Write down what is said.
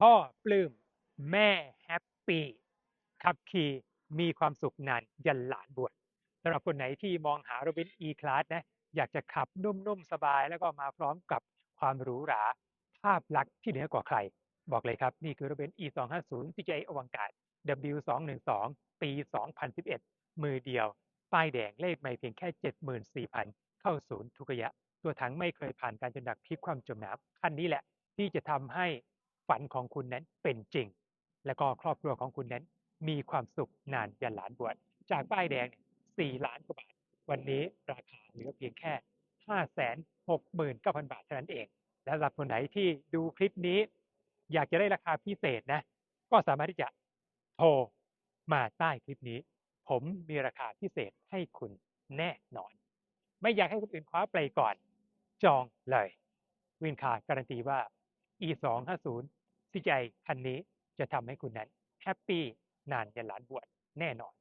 พ่อปลื้มแม่แฮปปีขับขี่มีความสุขนานยันหลานบวชสำหรับคนไหนที่มองหารถเบนซ์ E-Class นะอยากจะขับนุ่มๆสบายแล้วก็มาพร้อมกับความหรูหราภาพลักษณ์ที่เหนือกว่าใครบอกเลยครับนี่คือรถเบนซ์ E250 CGI อวังการ W212 ปี 2011 มือเดียวป้ายแดงเลขไม่เพียงแค่ 74,000 เข้าศูนย์ทุกระยะตัวถังไม่เคยผ่านการจำหนักพลิกความจมน้ำคันนี้แหละที่จะทำให้ฝันของคุณนั้นเป็นจริงและก็ครอบครัวของคุณนั้นมีความสุขนานยันหลานบวชจากป้ายแดง4 ล้านกว่าบาทวันนี้ราคาเหลือเพียงแค่ 569,000 บาทเท่านั้นเองและสำหรับคนไหนที่ดูคลิปนี้อยากจะได้ราคาพิเศษนะก็สามารถที่จะโทรมาใต้คลิปนี้ผมมีราคาพิเศษให้คุณแน่นอนไม่อยากให้คนอื่นคว้าไปก่อนจองเลยวินคาร์การันตีว่า E250 CGI คันนี้จะทำให้คุณนั้นแฮปปี้นานยันหลานบวชแน่นอน